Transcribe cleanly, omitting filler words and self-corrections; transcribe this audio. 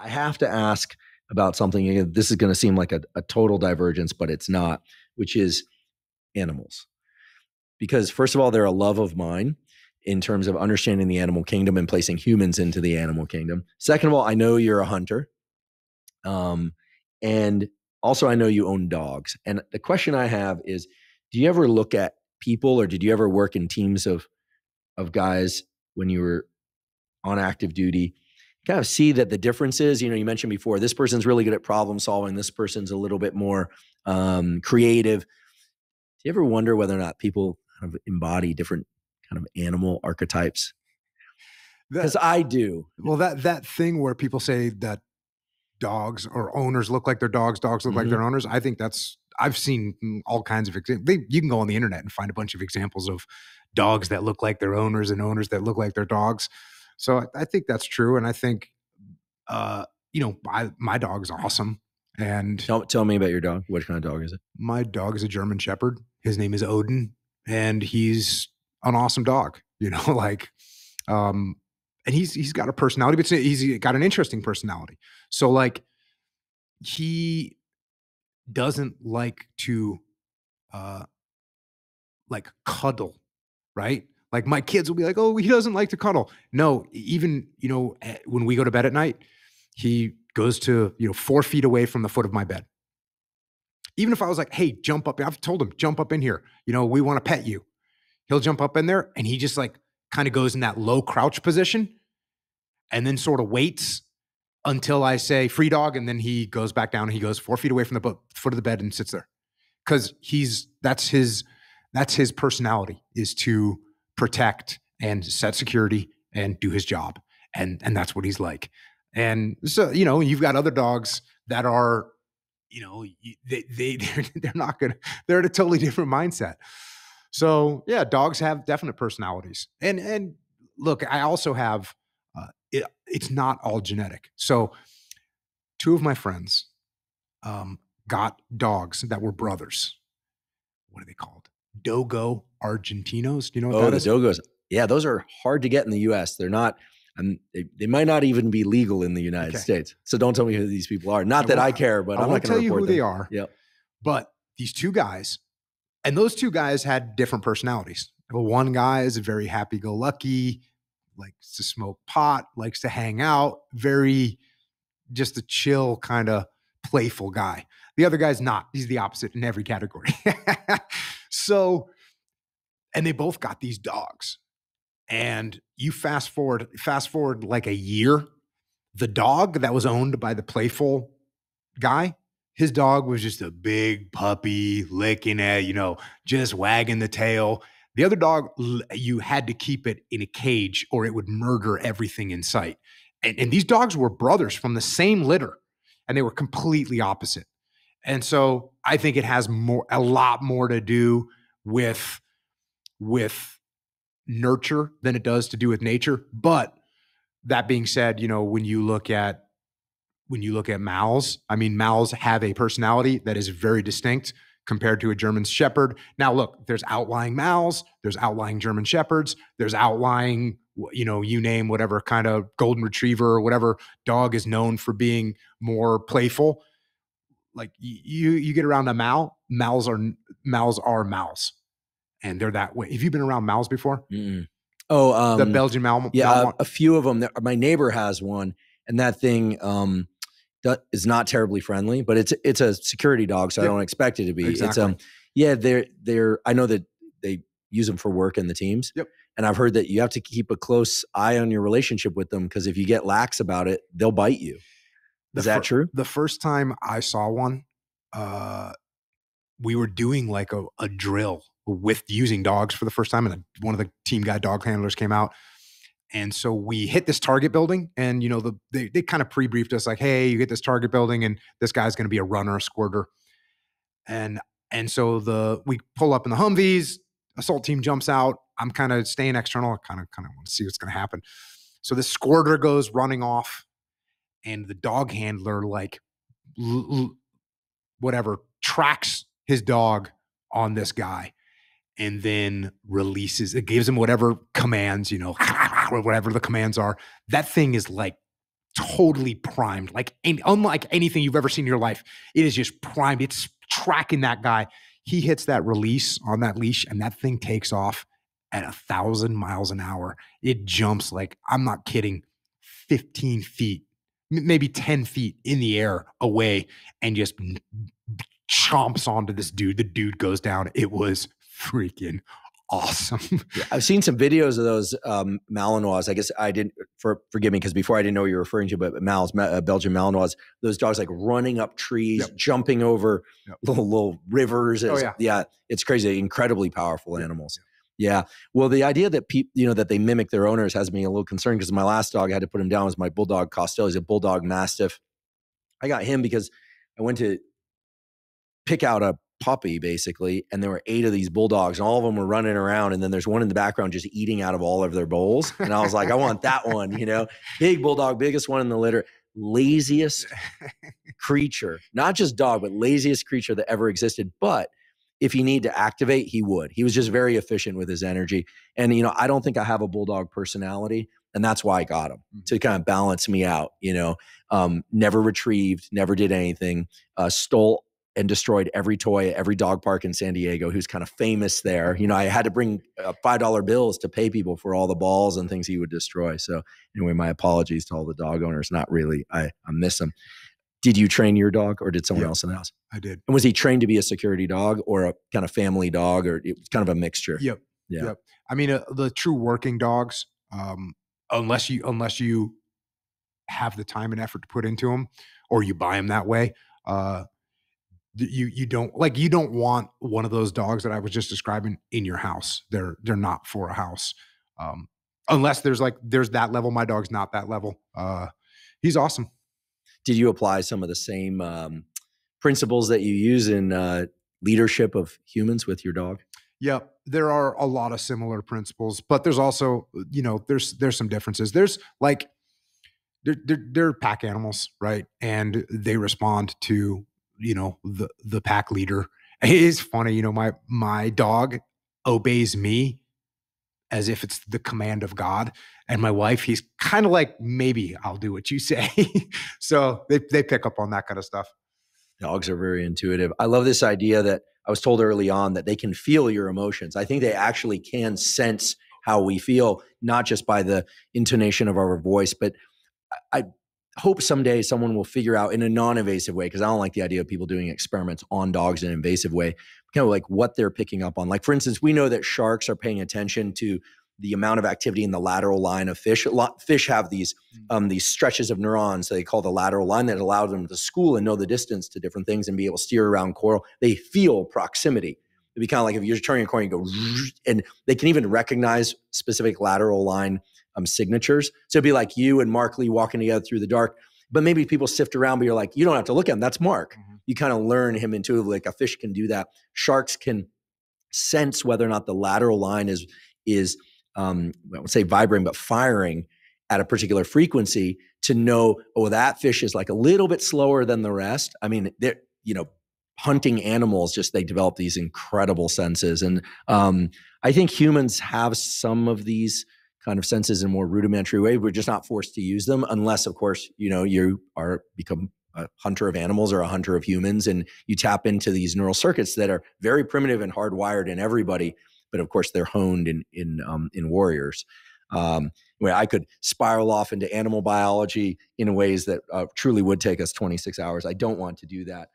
I have to ask about something. Again, this is going to seem like a total divergence, but it's not, which is animals. Because first of all, they're a love of mine in terms of understanding the animal kingdom and placing humans into the animal kingdom. Second of all, I know you're a hunter. And also I know you own dogs. And the question I have is, do you ever look at people, or did you ever work in teams of guys when you were on active duty, kind of see that the difference is, you mentioned before, this person's really good at problem solving. This person's a little bit more creative. Do you ever wonder whether or not people kind of embody different kind of animal archetypes? Because I do. Well, that thing where people say that dogs or owners look like their dogs look like their owners. I think I've seen all kinds of examples. You can go on the internet and find a bunch of examples of dogs that look like their owners and owners that look like their dogs. So I think that's true. And I think, my dog's awesome. And tell me about your dog. What kind of dog is it? My dog is a German Shepherd. His name is Odin, and he's an awesome dog, and he's got a personality, but he's got an interesting personality. So like, he doesn't like to, cuddle, right? Like my kids will be like, oh, he doesn't like to cuddle. No, even, when we go to bed at night, he goes to, 4 feet away from the foot of my bed. Even if I was like, hey, jump up. I've told him, jump up in here. We want to pet you. He'll jump up in there, and he just kind of goes in that low crouch position and then sort of waits until I say free dog. And then he goes back down and he goes 4 feet away from the foot of the bed and sits there. Cause that's his personality, is to protect and set security and do his job. And that's what he's like. And so, you've got other dogs that are, they're at a totally different mindset. So yeah, dogs have definite personalities. And look, I also have, it's not all genetic. So 2 of my friends, got dogs that were brothers. What are they called? Dogo Argentinos. Do you know what that is? The Dogos. Yeah, those are hard to get in the U.S. They're not. They might not even be legal in the United States. So don't tell me who these people are. Not that I care, but I'm not going to tell you who them. they are. Yep. But these 2 guys, and those 2 guys had different personalities. Well, one guy is a very happy-go-lucky, likes to smoke pot, likes to hang out, very just a chill kind of playful guy. The other guy's not. He's the opposite in every category. So, and they both got these dogs. And you fast forward like a year, the dog that was owned by the playful guy, his dog was just a big puppy licking at, just wagging the tail. The other dog, you had to keep it in a cage or it would murder everything in sight. And these dogs were brothers from the same litter, and they were completely opposite. And so I think it has a lot more to do with nurture than it does to do with nature. But that being said, when you look at Mals, Mals have a personality that is very distinct compared to a German Shepherd. Now, look, there's outlying Mals, there's outlying German Shepherds, there's outlying, you name whatever kind of golden retriever or whatever dog is known for being more playful. Like you get around a Mals are Mals, and they're that way. Have you been around Mals before? Mm-mm. The Belgian Mal. Yeah, a few of them. My neighbor has one, and that thing is not terribly friendly, but it's a security dog, so I don't expect it to be. Exactly. They're I know that they use them for work in the teams. Yep. And I've heard that you have to keep a close eye on your relationship with them, because if you get lax about it, they'll bite you. Is that true? The first time I saw one, we were doing like a drill with using dogs for the first time, and one of the team guy dog handlers came out. And so we hit this target building, and they kind of pre-briefed us like, hey, you hit this target building and this guy's going to be a runner, a squirter. And so we pull up in the Humvees, assault team jumps out. I'm kind of staying external. I kind of want to see what's going to happen. So the squirter goes running off, and the dog handler tracks his dog on this guy, and then releases. It gives him whatever commands, whatever the commands are. That thing is like totally primed, like unlike anything you've ever seen in your life. It is just primed. It's tracking that guy. He hits that release on that leash, and that thing takes off at 1,000 miles an hour. It jumps like, I'm not kidding, 15 feet, maybe 10 feet in the air away, and just chomps onto this dude. The dude goes down. It was freaking awesome. Yeah, I've seen some videos of those Malinois. I guess I didn't, forgive me, because before I didn't know what you were referring to, but Belgian Malinois, those dogs like running up trees, Yep. jumping over Yep. little rivers. Oh, yeah. Yeah, it's crazy. Incredibly powerful Yep. animals. Yeah. Well, the idea that that they mimic their owners has me a little concerned, because my last dog, I had to put him down, was my bulldog Costello. He's a bulldog mastiff. I got him because I went to pick out a puppy, basically, and there were 8 of these bulldogs, and all of them were running around, and then there's one in the background just eating out of all of their bowls, and I was like, I want that one. Big bulldog, biggest one in the litter, laziest creature, not just dog, but laziest creature that ever existed. But if he needed to activate, he would. He was just very efficient with his energy. And I don't think I have a bulldog personality, and that's why I got him, to kind of balance me out. Never retrieved, never did anything, stole and destroyed every toy at every dog park in San Diego, who's kind of famous there. I had to bring $5 bills to pay people for all the balls and things he would destroy. So anyway, my apologies to all the dog owners. Not really. I miss them. Did you train your dog, or did someone else in the house? I did. And was he trained to be a security dog or a kind of family dog, or it was kind of a mixture? Yep. Yeah. Yep. I mean, the true working dogs, unless you have the time and effort to put into them, or you buy them that way, you don't want one of those dogs that I was just describing in your house. They're not for a house. Unless there's that level. My dog's not that level. He's awesome. Did you apply some of the same principles that you use in leadership of humans with your dog? Yep. There are a lot of similar principles, but there's also, there's some differences. There's like, they're pack animals, right? And they respond to, the pack leader. It is funny, my dog obeys me as if it's the command of God. And my wife, he's kind of like, maybe I'll do what you say. So they pick up on that kind of stuff. Dogs are very intuitive. I love this idea that I was told early on, that they can feel your emotions. I think they actually can sense how we feel, not just by the intonation of our voice, but I hope someday someone will figure out in a non-invasive way, because I don't like the idea of people doing experiments on dogs in an invasive way, kind of like what they're picking up on. Like, for instance, we know that sharks are paying attention to the amount of activity in the lateral line of fish. Fish have these stretches of neurons that they call the lateral line, that allow them to school and know the distance to different things and be able to steer around coral. They feel proximity. It'd be kind of like if you're turning a corner, you go, and they can even recognize specific lateral line signatures. So it'd be like you and Mark Lee walking together through the dark, but maybe people sift around, but you're like, you don't have to look at him. That's Mark. Mm-hmm. You kind of learn him intuitively. Like a fish can do that. Sharks can sense whether or not the lateral line is I would say vibrating, but firing at a particular frequency to know, oh, that fish is like a little bit slower than the rest. I mean, they're, hunting animals, just they develop these incredible senses. And I think humans have some of these kind of senses in a more rudimentary way. We're just not forced to use them unless, of course, you become a hunter of animals or a hunter of humans, and you tap into these neural circuits that are very primitive and hardwired in everybody, but of course they're honed in warriors. Where I could spiral off into animal biology in ways that truly would take us 26 hours. I don't want to do that.